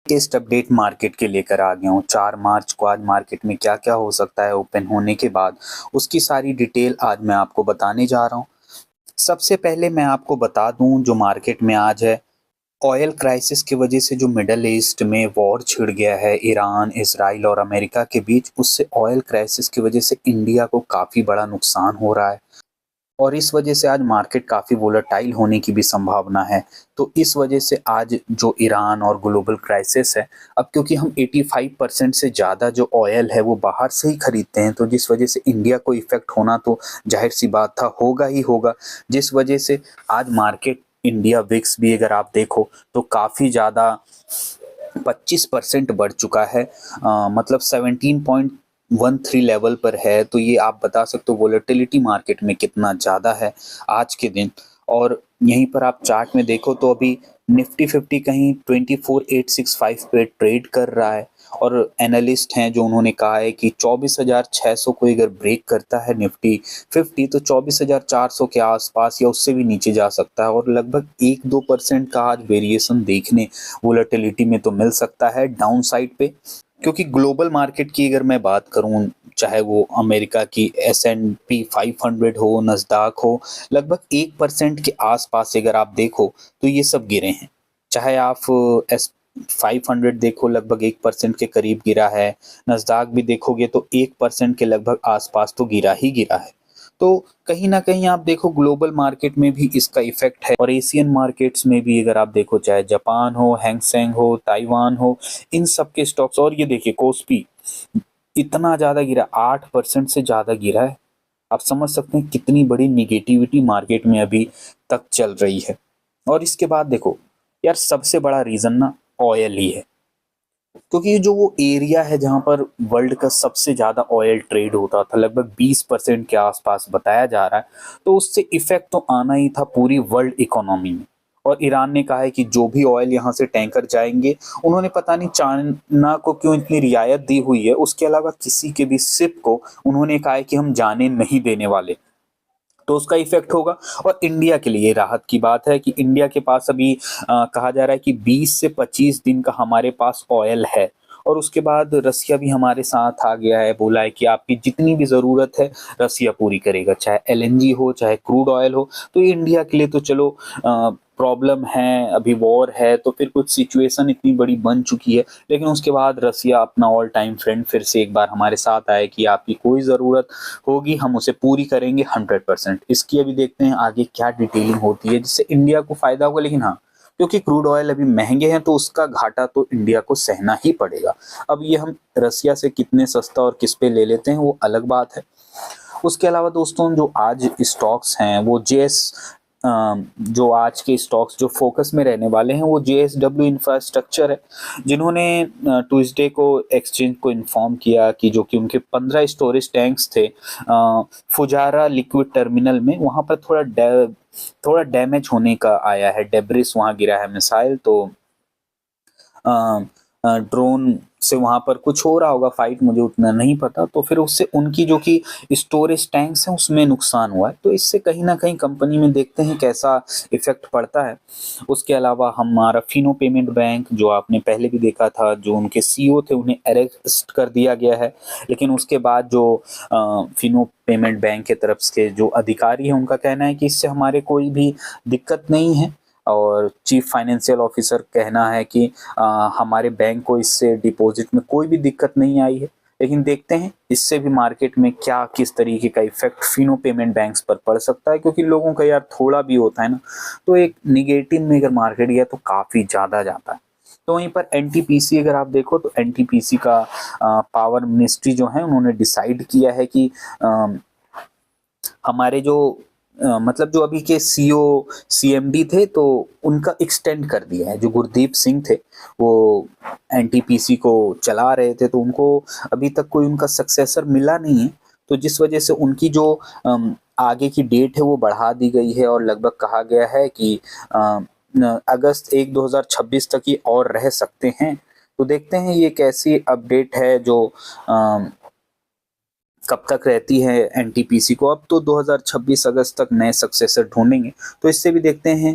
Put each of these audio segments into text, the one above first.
Latest update market के लेकर आ गया हूँ। 4 मार्च को आज मार्केट में क्या क्या हो सकता है ओपन होने के बाद, उसकी सारी डिटेल आज मैं आपको बताने जा रहा हूँ। सबसे पहले मैं आपको बता दूं जो मार्केट में आज है, ऑयल क्राइसिस की वजह से जो मिडल ईस्ट में वॉर छिड़ गया है ईरान, इसराइल और अमेरिका के बीच, उससे ऑयल क्राइसिस की वजह से इंडिया को काफ़ी बड़ा नुकसान हो रहा है और इस वजह से आज मार्केट काफ़ी वोलेटाइल होने की भी संभावना है। तो इस वजह से आज जो ईरान और ग्लोबल क्राइसिस है, अब क्योंकि हम 85% से ज़्यादा जो ऑयल है वो बाहर से ही खरीदते हैं, तो जिस वजह से इंडिया को इफ़ेक्ट होना तो जाहिर सी बात था, होगा ही होगा। जिस वजह से आज मार्केट इंडिया विक्स भी अगर आप देखो तो काफ़ी ज़्यादा 25% बढ़ चुका है। मतलब 17.13 लेवल पर है। तो ये आप बता सकते हो वोलेटिलिटी मार्केट में कितना ज़्यादा है आज के दिन। और यहीं पर आप चार्ट में देखो तो अभी निफ्टी 50 कहीं 24,865 पे ट्रेड कर रहा है और एनालिस्ट हैं जो उन्होंने कहा है कि 24,600 को अगर ब्रेक करता है निफ्टी 50 तो 24,400 के आसपास या उससे भी नीचे जा सकता है और लगभग 1-2% का आज वेरिएशन देखने वोलेटिलिटी में तो मिल सकता है डाउन साइड पे। क्योंकि ग्लोबल मार्केट की अगर मैं बात करूं, चाहे वो अमेरिका की S&P 500 हो, नस्डाक हो, लगभग 1% के आसपास अगर आप देखो तो ये सब गिरे हैं। चाहे आप S500 देखो, लगभग 1% के करीब गिरा है। नस्डाक भी देखोगे तो 1% के लगभग आसपास तो गिरा ही गिरा है। तो कहीं ना कहीं आप देखो ग्लोबल मार्केट में भी इसका इफेक्ट है और एशियन मार्केट्स में भी अगर आप देखो, चाहे जापान हो, हैंगसेंग हो, ताइवान हो, इन सब के स्टॉक्स। और ये देखिए कोस्पी इतना ज्यादा गिरा, 8% से ज्यादा गिरा है। आप समझ सकते हैं कितनी बड़ी निगेटिविटी मार्केट में अभी तक चल रही है। और इसके बाद देखो यार, सबसे बड़ा रीजन ना ऑयल ही है। क्योंकि ये जो वो एरिया है जहां पर वर्ल्ड का सबसे ज्यादा ऑयल ट्रेड होता था, लगभग 20% के आसपास बताया जा रहा है, तो उससे इफेक्ट तो आना ही था पूरी वर्ल्ड इकोनॉमी में। और ईरान ने कहा है कि जो भी ऑयल यहाँ से टैंकर जाएंगे, उन्होंने पता नहीं चाइना को क्यों इतनी रियायत दी हुई है, उसके अलावा किसी के भी शिप को उन्होंने कहा है कि हम जाने नहीं देने वाले। तो उसका इफेक्ट होगा। और इंडिया के लिए राहत की बात है कि इंडिया के पास अभी कहा जा रहा है कि 20 से 25 दिन का हमारे पास ऑयल है। और उसके बाद रसिया भी हमारे साथ आ गया है, बोला है कि आपकी जितनी भी ज़रूरत है रसिया पूरी करेगा, चाहे LNG हो चाहे क्रूड ऑयल हो। तो ये इंडिया के लिए तो चलो प्रॉब्लम है, अभी वॉर है तो फिर कुछ सिचुएशन इतनी बड़ी बन चुकी है, लेकिन उसके बाद रसिया अपना ऑल टाइम फ्रेंड फिर से एक बार हमारे साथ आए कि आपकी कोई ज़रूरत होगी हम उसे पूरी करेंगे 100%। इसकी अभी देखते हैं आगे क्या डिटेलिंग होती है जिससे इंडिया को फायदा होगा। लेकिन हाँ, क्योंकि क्रूड ऑयल अभी महंगे हैं तो उसका घाटा तो इंडिया को सहना ही पड़ेगा। अब ये हम रसिया से कितने सस्ता और किस पे ले लेते हैं वो अलग बात है। उसके अलावा दोस्तों जो आज स्टॉक्स हैं वो जो आज के स्टॉक्स जो फोकस में रहने वाले हैं वो JSW इंफ्रास्ट्रक्चर है, जिन्होंने ट्यूसडे को एक्सचेंज को इन्फॉर्म किया कि जो कि उनके 15 स्टोरेज टैंक्स थे फुजारा लिक्विड टर्मिनल में, वहां पर थोड़ा डैमेज होने का आया है, डेब्रिस वहां गिरा है, मिसाइल। तो ड्रोन से वहां पर कुछ हो रहा होगा फाइट, मुझे उतना नहीं पता। तो फिर उससे उनकी जो कि स्टोरेज टैंक्स हैं उसमें नुकसान हुआ है। तो इससे कहीं ना कहीं कंपनी में देखते हैं कैसा इफेक्ट पड़ता है। उसके अलावा हमारा फिनो पेमेंट बैंक, जो आपने पहले भी देखा था, जो उनके CEO थे उन्हें अरेस्ट कर दिया गया है। लेकिन उसके बाद जो फिनो पेमेंट बैंक के तरफ के जो अधिकारी हैं उनका कहना है कि इससे हमारे कोई भी दिक्कत नहीं है। और चीफ फाइनेंशियल ऑफिसर कहना है कि हमारे बैंक को इससे डिपॉजिट में कोई भी दिक्कत नहीं आई है। लेकिन देखते हैं इससे भी मार्केट में क्या किस तरीके का इफेक्ट फिनो पेमेंट बैंक्स पर पड़ सकता है, क्योंकि लोगों का यार थोड़ा भी होता है ना, तो एक निगेटिव में अगर मार्केट गया तो काफी ज्यादा जाता है। तो वहीं पर NTPC अगर आप देखो तो NTPC का पावर मिनिस्ट्री जो है उन्होंने डिसाइड किया है कि हमारे जो मतलब जो अभी के CEO CMD थे तो उनका एक्सटेंड कर दिया है। जो गुरदीप सिंह थे वो NTPC को चला रहे थे, तो उनको अभी तक कोई उनका सक्सेसर मिला नहीं है। तो जिस वजह से उनकी जो आगे की डेट है वो बढ़ा दी गई है और लगभग कहा गया है कि अगस्त 1 2026 तक ये और रह सकते हैं। तो देखते हैं ये कैसी अपडेट है जो कब तक रहती है NTPC को। अब तो 2026 अगस्त तक नए सक्सेसर ढूंढेंगे। तो इससे भी देखते हैं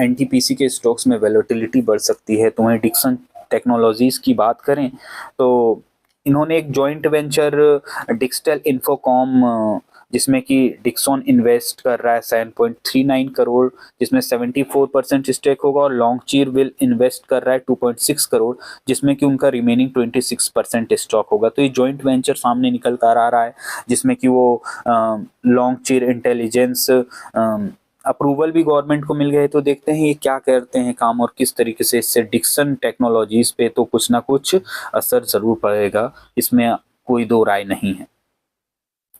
NTPC के स्टॉक्स में वैलेटिलिटी बढ़ सकती है। तो वहीं डिक्सन टेक्नोलॉजीज की बात करें तो इन्होंने एक जॉइंट वेंचर डिक्सटेल इन्फोकॉम जिसमें कि डिक्सॉन इन्वेस्ट कर रहा है 7.39 करोड़, जिसमें 74% स्टेक होगा, और लॉन्गचीर विल इन्वेस्ट कर रहा है 2.6 करोड़, जिसमें कि उनका रिमेनिंग 26% स्टॉक होगा। तो ये जॉइंट वेंचर सामने निकल कर आ रहा है जिसमें कि वो लॉन्गचीर इंटेलिजेंस अप्रूवल भी गवर्नमेंट को मिल गए। तो देखते हैं ये क्या करते हैं काम और किस तरीके से इससे डिक्सन टेक्नोलॉजीज पे तो कुछ ना कुछ असर जरूर पड़ेगा, इसमें कोई दो राय नहीं है।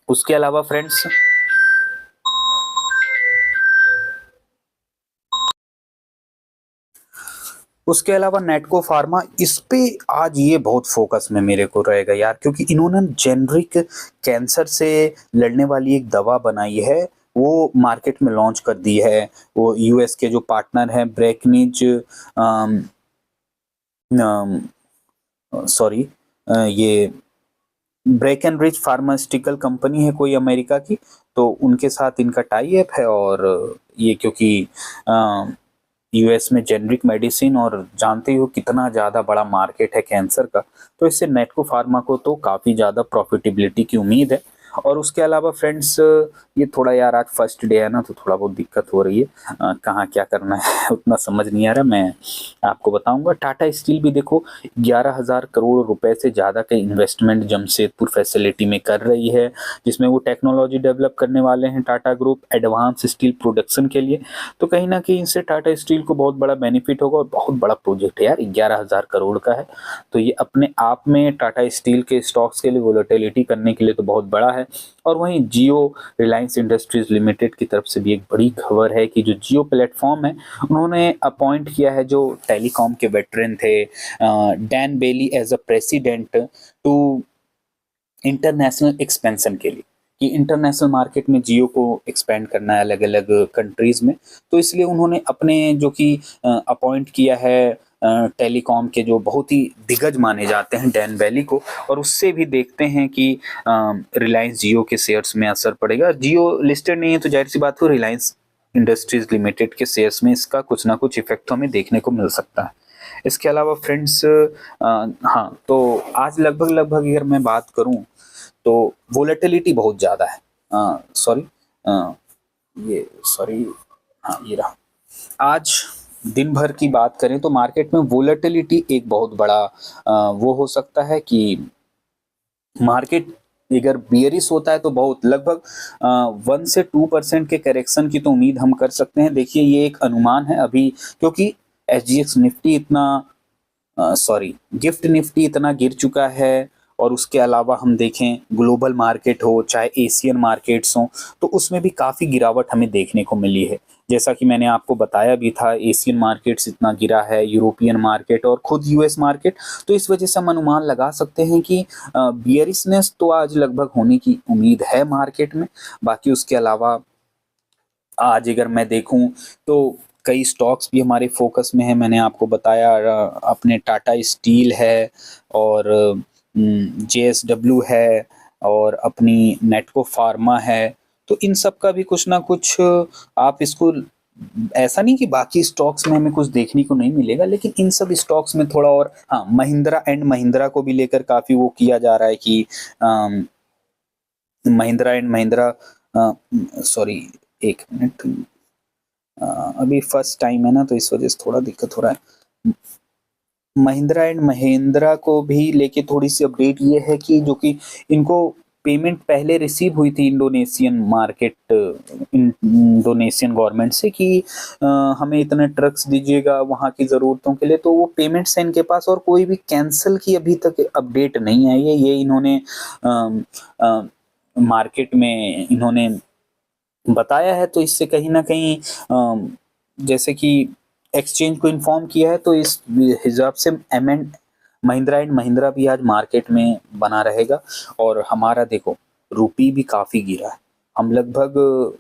उसके अलावा फ्रेंड्स नेटको फार्मा, इस पे आज ये बहुत फोकस में मेरे को रहेगा यार, क्योंकि इन्होंने जेनरिक कैंसर से लड़ने वाली एक दवा बनाई है, वो मार्केट में लॉन्च कर दी है। वो यूएस के जो पार्टनर हैं ब्रेकनिज सॉरी ये ब्रेकनरिज फार्मास्यूटिकल कंपनी है कोई अमेरिका की, तो उनके साथ इनका टाई अप है। और ये क्योंकि यूएस में जेनरिक मेडिसिन और जानते हो कितना ज़्यादा बड़ा मार्केट है कैंसर का, तो इससे नेटको फार्मा को तो काफ़ी ज़्यादा प्रॉफिटेबिलिटी की उम्मीद है। और उसके अलावा फ्रेंड्स ये थोड़ा यार आज फर्स्ट डे है ना, तो थोड़ा बहुत दिक्कत हो रही है, कहाँ क्या करना है उतना समझ नहीं आ रहा। मैं आपको बताऊंगा। टाटा स्टील भी देखो 11,000 करोड़ रुपए से ज़्यादा के इन्वेस्टमेंट जमशेदपुर फैसिलिटी में कर रही है, जिसमें वो टेक्नोलॉजी डेवलप करने वाले हैं Tata group advance steel production के लिए। तो कहीं ना कहीं इससे टाटा स्टील को बहुत बड़ा बेनिफिट होगा, और बहुत बड़ा प्रोजेक्ट है यार, 11,000 करोड़ का है। तो ये अपने आप में टाटा स्टील के स्टॉक्स के लिए वोलेटिलिटी करने के लिए तो बहुत बड़ा है। और वहीं जियो रिलायंस इंडस्ट्रीज लिमिटेड की तरफ से भी एक बड़ी खबर है कि जो जियो प्लेटफॉर्म है उन्होंने अपॉइंट किया है जो टेलीकॉम के वेटरन थे Dan Bailey as a president to international expansion के लिए, कि इंटरनेशनल मार्केट में जियो को एक्सपेंड करना है अलग अलग कंट्रीज में। तो इसलिए उन्होंने अपने जो कि अपॉइंट किया है टेलीकॉम के जो बहुत ही दिग्गज माने जाते हैं डैन वैली को, और उससे भी देखते हैं कि रिलायंस जियो के शेयर्स में असर पड़ेगा। जियो लिस्टेड नहीं है तो जाहिर सी बात हो रिलायंस इंडस्ट्रीज लिमिटेड के शेयर्स में इसका कुछ ना कुछ इफेक्ट हमें देखने को मिल सकता है। इसके अलावा फ्रेंड्स हाँ, तो आज लगभग अगर मैं बात करूं तो वोलेटिलिटी बहुत ज़्यादा है। सॉरी ये सॉरी हाँ ये रहा। आज दिन भर की बात करें तो मार्केट में वोलेटिलिटी एक बहुत बड़ा वो हो सकता है कि मार्केट अगर बियरिश होता है तो बहुत लगभग 1 से 2% के करेक्शन की तो उम्मीद हम कर सकते हैं। देखिए ये एक अनुमान है अभी, क्योंकि एसजीएक्स निफ्टी इतना गिफ्ट निफ्टी इतना गिर चुका है, और उसके अलावा हम देखें ग्लोबल मार्केट हो चाहे एशियन मार्केट्स हो तो उसमें भी काफ़ी गिरावट हमें देखने को मिली है। जैसा कि मैंने आपको बताया भी था, एशियन मार्केट्स इतना गिरा है, यूरोपियन मार्केट और खुद यूएस मार्केट। तो इस वजह से हम अनुमान लगा सकते हैं कि बियरिशनेस तो आज लगभग होने की उम्मीद है मार्केट में। बाकी उसके अलावा आज अगर मैं देखूं तो कई स्टॉक्स भी हमारे फोकस में है। मैंने आपको बताया अपने टाटा स्टील है, और जेएसडब्ल्यू है, और अपनी नेटको फार्मा है। तो इन सब का भी कुछ ना कुछ आप इसको, ऐसा नहीं कि बाकी स्टॉक्स में हमें कुछ देखने को नहीं मिलेगा, लेकिन इन सब स्टॉक्स में थोड़ा। और हाँ, महिंद्रा एंड महिंद्रा को भी लेकर काफ़ी वो किया जा रहा है कि महिंद्रा एंड महिंद्रा सॉरी एक मिनट, अभी फर्स्ट टाइम है ना तो इस वजह से थोड़ा दिक्कत हो रहा है। महिंद्रा एंड महिंद्रा को भी लेके थोड़ी सी अपडेट ये है कि जो कि इनको पेमेंट पहले रिसीव हुई थी इंडोनेशियन गवर्नमेंट से कि हमें इतने ट्रक्स दीजिएगा वहाँ की ज़रूरतों के लिए। तो वो पेमेंट्स है इनके पास, और कोई भी कैंसिल की अभी तक अपडेट नहीं आई है। ये इन्होंने मार्केट में इन्होंने बताया है, तो इससे कहीं ना कहीं जैसे कि एक्सचेंज को इन्फॉर्म किया है, तो इस हिसाब से महिंद्रा एंड महिंद्रा भी आज मार्केट में बना रहेगा। और हमारा देखो रुपी भी काफ़ी गिरा है, हम लगभग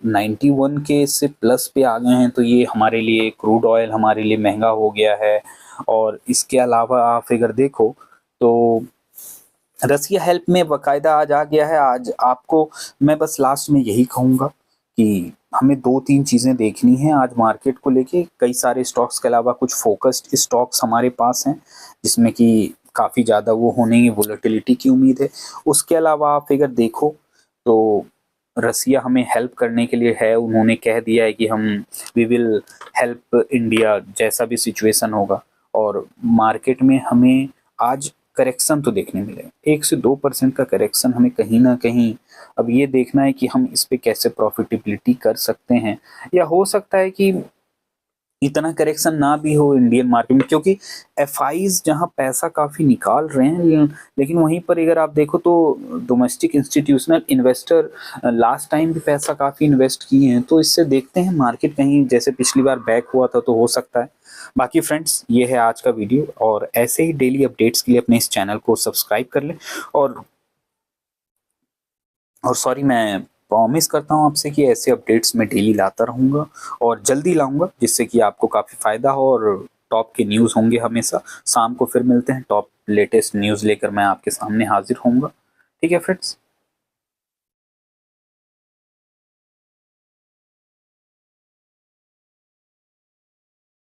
91 के से प्लस पे आ गए हैं। तो ये हमारे लिए क्रूड ऑयल हमारे लिए महंगा हो गया है। और इसके अलावा आप अगर देखो तो रसिया हेल्प में बाकायदा आज आ गया है। आज आपको मैं बस लास्ट में यही कहूँगा कि हमें 2-3 चीज़ें देखनी हैं आज मार्केट को लेके। कई सारे स्टॉक्स के अलावा कुछ फोकस्ड स्टॉक्स हमारे पास हैं जिसमें कि काफ़ी ज़्यादा वो होने की वोलेटिलिटी की उम्मीद है। उसके अलावा आप अगर देखो तो रसिया हमें हेल्प करने के लिए है, उन्होंने कह दिया है कि हम वी विल हेल्प इंडिया जैसा भी सिचुएशन होगा। और मार्केट में हमें आज करेक्शन तो देखने मिले, 1 से 2% का करेक्शन हमें कहीं ना कहीं। अब ये देखना है कि हम इस पे कैसे प्रॉफिटेबिलिटी कर सकते हैं, या हो सकता है कि इतना करेक्शन ना भी हो इंडियन मार्केट में, क्योंकि एफआईज जहां पैसा काफी निकाल रहे हैं, लेकिन वहीं पर अगर आप देखो तो domestic institutional investor last time भी पैसा काफी इन्वेस्ट किए हैं। तो इससे देखते हैं मार्केट कहीं जैसे पिछली बार बैक हुआ था तो हो सकता है। बाकी फ्रेंड्स, ये है आज का वीडियो, और ऐसे ही डेली अपडेट्स के लिए अपने इस चैनल को सब्सक्राइब कर लें। और सॉरी, मैं प्रॉमिस करता हूँ आपसे कि ऐसे अपडेट्स मैं डेली लाता रहूँगा और जल्दी लाऊंगा, जिससे कि आपको काफ़ी फ़ायदा हो। और टॉप के न्यूज़ होंगे हमेशा। शाम को फिर मिलते हैं, टॉप लेटेस्ट न्यूज़ लेकर मैं आपके सामने हाजिर होऊंगा। ठीक है फ्रेंड्स।